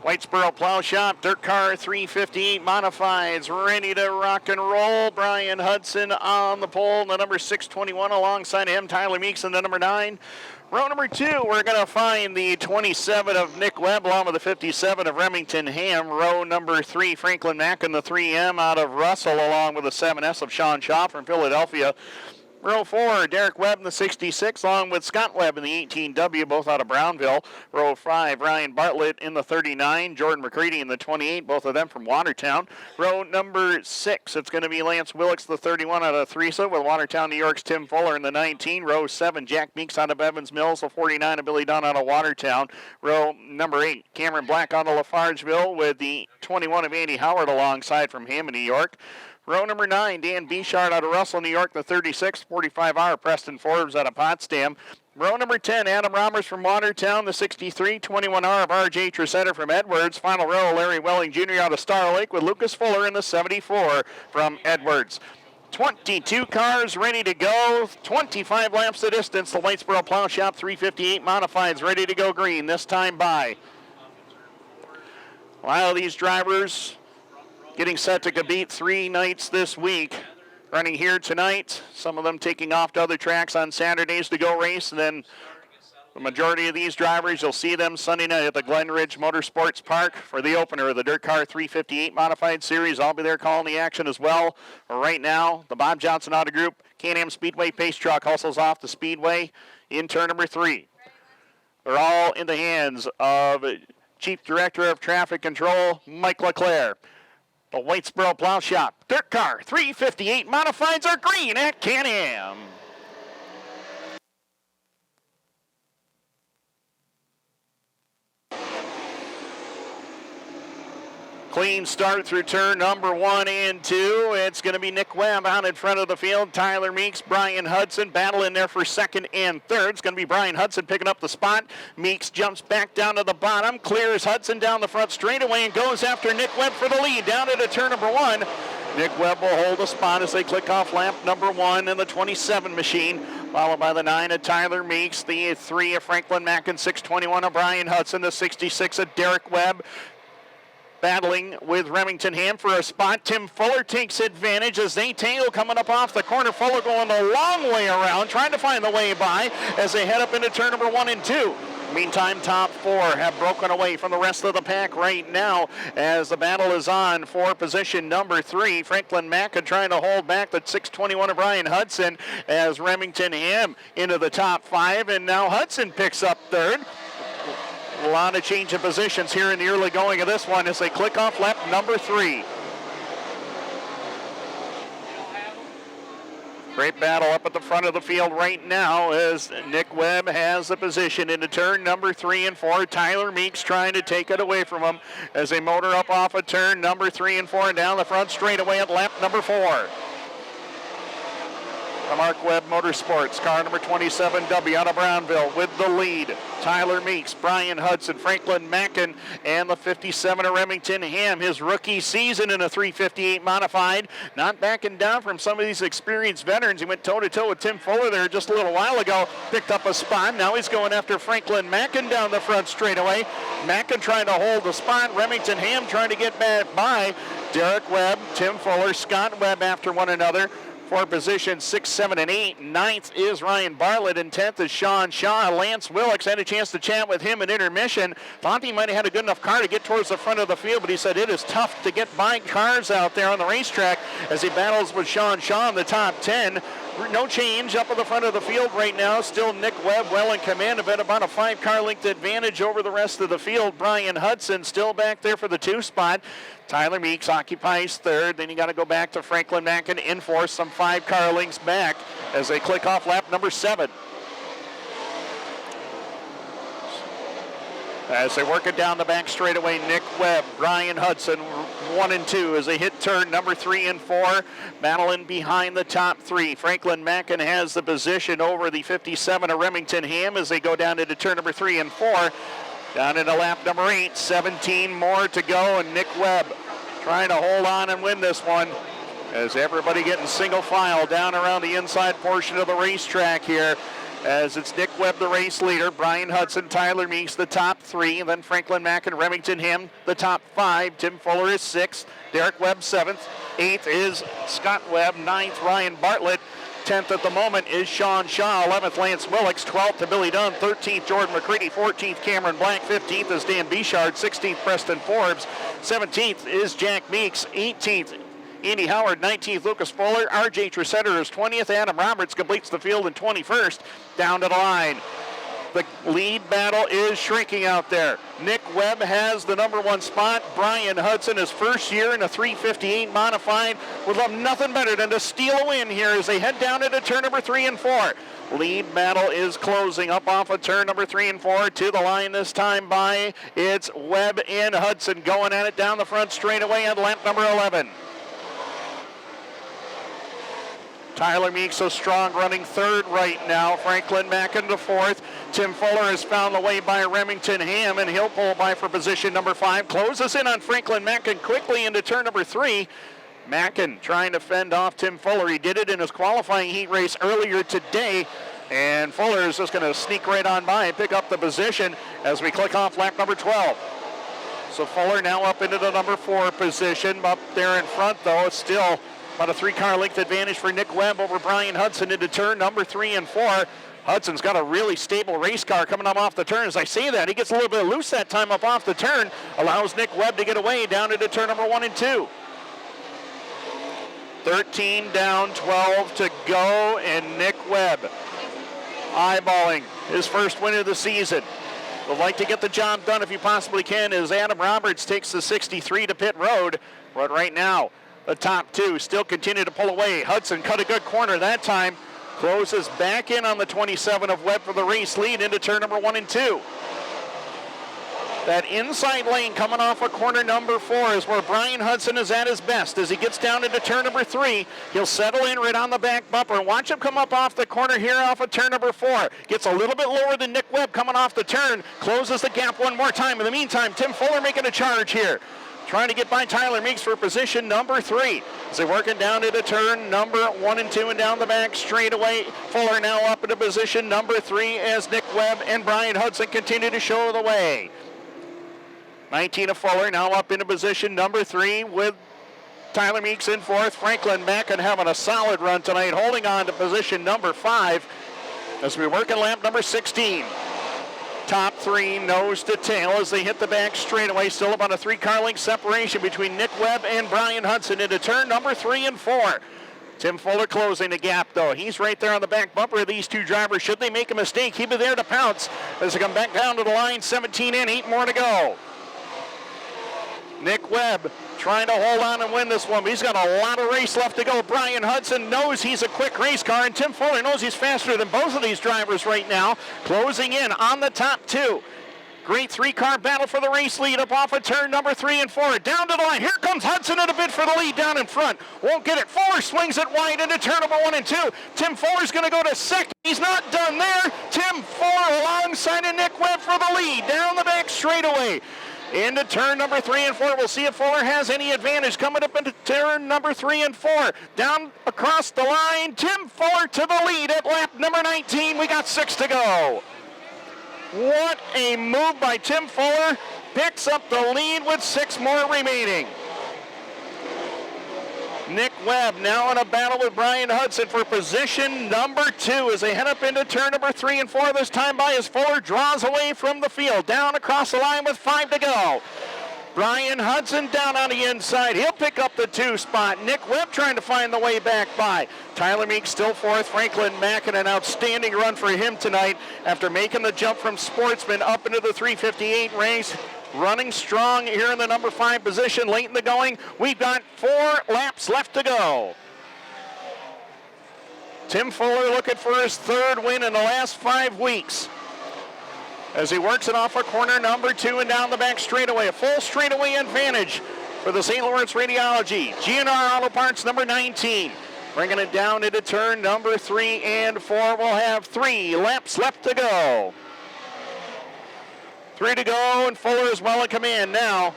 Whitesboro Plow Shop, Dirt Car 358 Modifieds, ready to rock and roll. Brian Hudson on the pole, the number 621 alongside him, Tyler Meeks in the number 9. Row number 2, we're going to find the 27 of Nick Webb along with the 57 of Remington Hamm. Row number 3, Franklin Mackin, the 3M out of Russell along with the 7S of Sean Shaw from Philadelphia. Row 4, Derek Webb in the 66, along with Scott Webb in the 18W, both out of Brownville. Row 5, Ryan Bartlett in the 39, Jordan McCready in the 28, both of them from Watertown. Row number 6, it's going to be Lance Willix, the 31 out of Theresa, with Watertown, New York's Tim Fuller in the 19. Row 7, Jack Meeks out of Evans Mills, the 49 of Billy Dunn out of Watertown. Row number 8, Cameron Black out of Lafargeville with the 21 of Andy Howard alongside from Hamm in New York. Row number 9, Dan Beachard out of Russell, New York, the 36, 45R, Preston Forbes out of Potsdam. Row number 10, Adam Rommers from Watertown, the 63, 21R of RJ Tresidder from Edwards. Final row, Larry Welling Jr. out of Star Lake with Lucas Fuller in the 74 from Edwards. 22 cars ready to go, 25 laps the distance. The Whitesboro Plow Shop 358 Modifieds ready to go green, this time by. While these drivers getting set to compete 3 nights this week. Running here tonight, some of them taking off to other tracks on Saturdays to go race, and then the majority of these drivers, you'll see them Sunday night at the Glen Ridge Motorsports Park for the opener of the Dirt Car 358 Modified Series. I'll be there calling the action as well. Right now, the Bob Johnson Auto Group Can-Am Speedway Pace Truck hustles off the Speedway in turn number 3. They're all in the hands of Chief Director of Traffic Control, Mike LeClaire. The Whitesboro Plow Shop, Dirt Car 358 Modifieds are green at Can-Am. Clean start through turn number 1 and 2. It's going to be Nick Webb out in front of the field. Tyler Meeks, Brian Hudson battling there for second and third. It's going to be Brian Hudson picking up the spot. Meeks jumps back down to the bottom, clears Hudson down the front straightaway and goes after Nick Webb for the lead down into turn number 1. Nick Webb will hold the spot as they click off lap number 1 in the 27 machine, followed by the 9 of Tyler Meeks, the 3 of Franklin Mackin, 621 of Brian Hudson, the 66 of Derek Webb. Battling with Remington Hamm for a spot. Tim Fuller takes advantage as they tangle coming up off the corner. Fuller going the long way around, trying to find the way by as they head up into turn number 1 and 2. Meantime, top 4 have broken away from the rest of the pack right now as the battle is on for position number 3. Franklin Mackin trying to hold back the 621 of Brian Hudson as Remington Hamm into the top 5, and now Hudson picks up third. A lot of change of positions here in the early going of this one as they click off lap number 3. Great battle up at the front of the field right now as Nick Webb has the position into turn number 3 and 4. Tyler Meeks trying to take it away from him as they motor up off of turn number 3 and 4 and down the front straightaway at lap number 4. The Mark Webb Motorsports, car number 27W out of Brownville with the lead. Tyler Meeks, Brian Hudson, Franklin Mackin, and the 57 of Remington Hamm. His rookie season in a 358 modified. Not backing down from some of these experienced veterans. He went toe-to-toe with Tim Fuller there just a little while ago. Picked up a spot. Now he's going after Franklin Mackin down the front straightaway. Mackin trying to hold the spot. Remington Hamm trying to get back by Derek Webb, Tim Fuller, Scott Webb after one another. For position 6, 7, and 8. 9th is Ryan Bartlett, and 10th is Sean Shaw. Lance Willix had a chance to chat with him in intermission. Thought he might have had a good enough car to get towards the front of the field, but he said it is tough to get by cars out there on the racetrack as he battles with Sean Shaw in the top 10. No change up at the front of the field right now. Still Nick Webb well in command of it, about a 5-car length advantage over the rest of the field. Brian Hudson still back there for the 2 spot. Tyler Meeks occupies 3rd. Then you got to go back to Franklin Mackin in 4th, some 5-car lengths back as they click off lap number 7. As they work it down the back straightaway, Nick Webb, Brian Hudson, 1 and 2 as they hit turn number 3 and 4, battling behind the top 3. Franklin Mackin has the position over the 57 of Remington Hamm as they go down into turn number 3 and 4. Down into lap number 8, 17 more to go, and Nick Webb trying to hold on and win this one as everybody getting single file down around the inside portion of the racetrack here. as it's Nick Webb, the race leader, Brian Hudson, Tyler Meeks, the top 3, and then Franklin Mackin, Remington Hamm, the top 5. Tim Fuller is 6th, Derek Webb 7th, 8th is Scott Webb, 9th Ryan Bartlett, 10th at the moment is Sean Shaw, 11th Lance Willix, 12th to Billy Dunn, 13th Jordan McCready, 14th Cameron Black, 15th is Dan Beachard, 16th Preston Forbes, 17th is Jack Meeks, 18th Andy Howard, 19th Lucas Fuller, RJ Tresidder is 20th, Adam Roberts completes the field in 21st, down to the line. The lead battle is shrinking out there. Nick Webb has the number 1 spot. Brian Hudson, his first year in a 358 modified, would love nothing better than to steal a win here as they head down into turn number 3 and 4. Lead battle is closing up off of turn number 3 and 4 to the line this time by. It's Webb and Hudson going at it down the front straightaway on lap number 11. Tyler Meeks so strong, running 3rd right now. Franklin Mackin to 4th. Tim Fuller has found the way by Remington Hamm, and he'll pull by for position number 5. Closes in on Franklin Mackin quickly into turn number 3. Mackin trying to fend off Tim Fuller. He did it in his qualifying heat race earlier today, and Fuller is just going to sneak right on by and pick up the position as we click off lap number 12. So Fuller now up into the number 4 position. Up there in front, though, it's still about a 3-car length advantage for Nick Webb over Brian Hudson into turn number 3 and 4. Hudson's got a really stable race car coming up off the turn. As I say that, he gets a little bit loose that time up off the turn, allows Nick Webb to get away down into turn number 1 and 2. 13 down, 12 to go, and Nick Webb eyeballing his first win of the season. Would like to get the job done if he possibly can, as Adam Roberts takes the 63 to pit road. But right now, the top 2 still continue to pull away. Hudson cut a good corner that time. Closes back in on the 27 of Webb for the race lead into turn number 1 and 2. That inside lane coming off of corner number 4 is where Brian Hudson is at his best. As he gets down into turn number 3, he'll settle in right on the back bumper. Watch him come up off the corner here off of turn number 4. Gets a little bit lower than Nick Webb coming off the turn. Closes the gap one more time. In the meantime, Tim Fuller making a charge here, trying to get by Tyler Meeks for position number 3. As they're working down into turn number 1 and 2 and down the back straightaway. Fuller now up into position number 3 as Nick Webb and Brian Hudson continue to show the way. 19 of Fuller now up into position number 3 with Tyler Meeks in 4th. Franklin Mackin having a solid run tonight, holding on to position number 5 as we work in lap number 16. Top 3 nose to tail as they hit the back straightaway. Still about a 3-car length separation between Nick Webb and Brian Hudson into turn number 3 and 4. Tim Fuller closing the gap, though. He's right there on the back bumper of these 2 drivers. Should they make a mistake, he'll be there to pounce as they come back down to the line. 17 in, 8 more to go. Nick Webb trying to hold on and win this one, but he's got a lot of race left to go. Brian Hudson knows he's a quick race car, and Tim Fuller knows he's faster than both of these drivers right now. Closing in on the top 2. Great 3-car battle for the race lead up off of turn number 3 and 4. Down to the line. Here comes Hudson in a bid for the lead down in front. Won't get it. Fuller swings it wide into turn number 1 and 2. Tim Fuller's going to go to second. He's not done there. Tim Fuller alongside of Nick Webb for the lead. Down the back straightaway. Into turn number 3 and 4. We'll see if Fuller has any advantage coming up into turn number 3 and 4. Down across the line, Tim Fuller to the lead at lap number 19. We got 6 to go. What a move by Tim Fuller. Picks up the lead with 6 more remaining. Nick Webb now in a battle with Brian Hudson for position number 2 as they head up into turn number 3 and 4 this time by as Fuller draws away from the field. Down across the line with 5 to go. Brian Hudson down on the inside. He'll pick up the 2 spot. Nick Webb trying to find the way back by. Tyler Meeks still 4th. Franklin Mackin, an outstanding run for him tonight after making the jump from Sportsman up into the 358 race. Running strong here in the number 5 position late in the going. We've got 4 laps left to go. Tim Fuller looking for his 3rd win in the last 5 weeks as he works it off of corner number 2 and down the back straightaway. A full straightaway advantage for the St. Lawrence Radiology. GNR Auto Parts number 19. Bringing it down into turn number 3 and 4. We'll have 3 laps left to go. 3 to go, and Fuller is well in command now.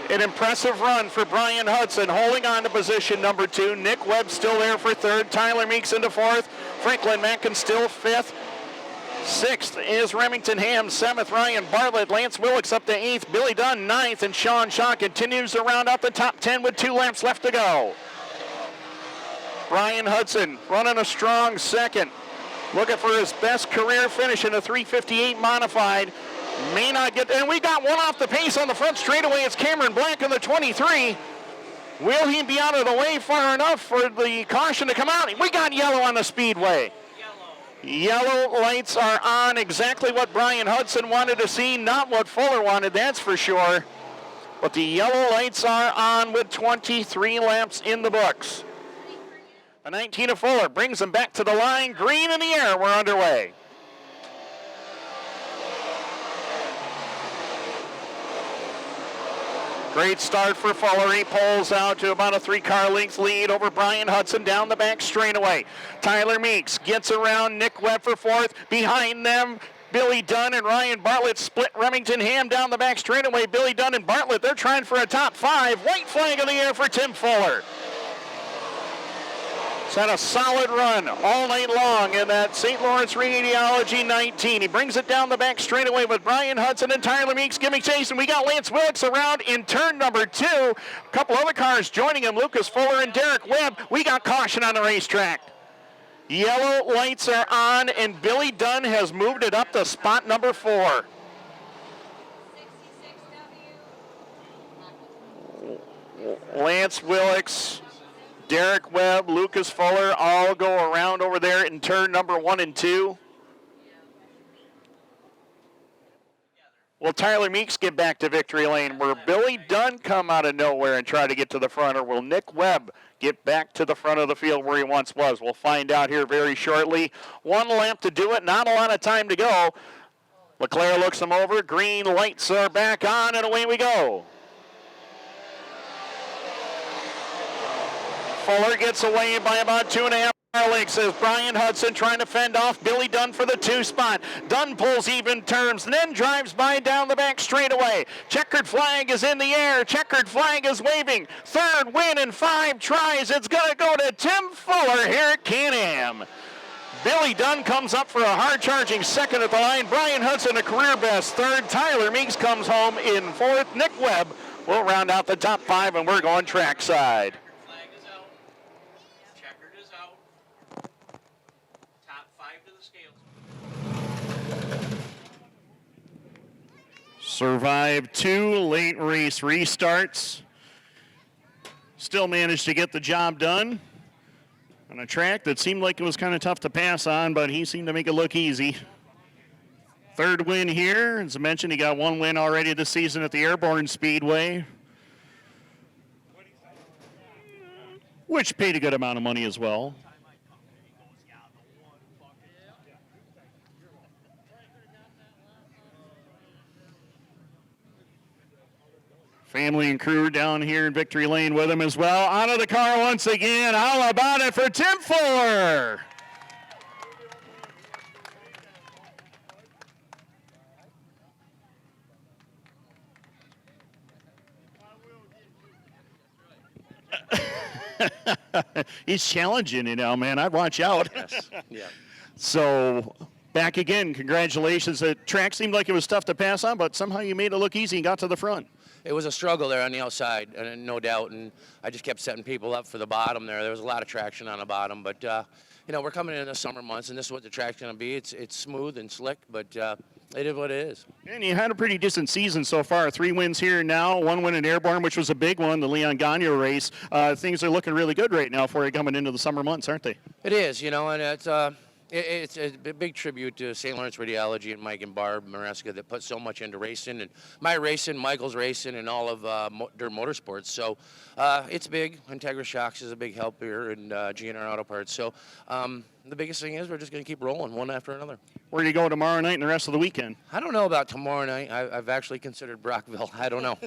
An impressive run for Brian Hudson, holding on to position number 2. Nick Webb still there for 3rd. Tyler Meeks into 4th. Franklin Mackin still 5th. 6th is Remington Hamm. 7th, Ryan Bartlett. Lance Willix up to 8th. Billy Dunn 9th. And Sean Shaw continues to round out the top 10 with 2 laps left to go. Brian Hudson running a strong 2nd. Looking for his best career finish in a 3:58 modified. May not get, and we got one off the pace on the front straightaway. It's Cameron Black in the 23. Will he be out of the way far enough for the caution to come out? We got yellow on the Speedway. Yellow lights are on, exactly what Brian Hudson wanted to see, not what Fuller wanted, that's for sure. But the yellow lights are on with 23 laps in the books. The 19 of Fuller brings him back to the line. Green in the air, we're underway. Great start for Fuller. He pulls out to about a 3-car length lead over Brian Hudson down the back straightaway. Tyler Meeks gets around Nick Webb for 4th. Behind them, Billy Dunn and Ryan Bartlett split Remington Hamm down the back straightaway. Billy Dunn and Bartlett, they're trying for a top 5. White flag in the air for Tim Fuller. He's had a solid run all night long in that St. Lawrence Radiology 19. He brings it down the back straightaway with Brian Hudson and Tyler Meeks giving chase, and we got Lance Willix around in turn number 2. A couple other cars joining him, Lucas Fuller and Derek Webb. We got caution on the racetrack. Yellow lights are on, and Billy Dunn has moved it up to spot number 4. Lance Willix, Derek Webb, Lucas Fuller all go around over there in turn number 1 and 2. Will Tyler Meeks get back to victory lane? Will Billy Dunn come out of nowhere and try to get to the front, or will Nick Webb get back to the front of the field where he once was? We'll find out here very shortly. 1 lap to do it, not a lot of time to go. LeClaire looks him over. Green lights are back on, and away we go. Fuller gets away by about 2.5 lengths as Brian Hudson trying to fend off Billy Dunn for the 2 spot. Dunn pulls even terms and then drives by down the back straightaway. Checkered flag is in the air. Checkered flag is waving. 3rd win in 5 tries. It's going to go to Tim Fuller here at Can-Am. Billy Dunn comes up for a hard-charging 2nd at the line. Brian Hudson a career best 3rd. Tyler Meeks comes home in 4th. Nick Webb will round out the top 5, and we're going trackside. Survived 2 late race restarts. Still managed to get the job done on a track that seemed like it was kind of tough to pass on, but he seemed to make it look easy. 3rd win here. As I mentioned, he got 1 win already this season at the Airborne Speedway, which paid a good amount of money as well. Family and crew down here in Victory Lane with him as well. Out of the car once again. How about it for Tim Fuller? He's challenging you now, man. I'd watch out. Yes. Yeah. So back again. Congratulations. The track seemed like it was tough to pass on, but somehow you made it look easy and got to the front. It was a struggle there on the outside, and no doubt, and I just kept setting people up for the bottom there. There was a lot of traction on the bottom, but, you know, we're coming in the summer months, and this is what the track's going to be. It's smooth and slick, but it is what it is. And you had a pretty decent season so far. 3 wins here now, 1 win in Airborne, which was a big one, the Leon Gagne race. Things are looking really good right now for you coming into the summer months, aren't they? It is, you know, and it's a big tribute to St. Lawrence Radiology and Mike and Barb Maresca that put so much into racing, and my racing, Michael's racing, and all of Dirt Motorsports. So it's big. Integra Shocks is a big help here, and GNR Auto Parts. So the biggest thing is we're just going to keep rolling one after another. Where do you go tomorrow night and the rest of the weekend? I don't know about tomorrow night. I've actually considered Brockville. I don't know.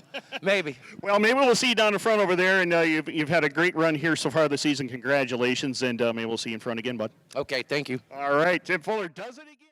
Maybe. Well, maybe we'll see you down in front over there, and you've had a great run here so far this season. Congratulations, and maybe we'll see you in front again, bud. Okay, thank you. All right, Tim Fuller does it again.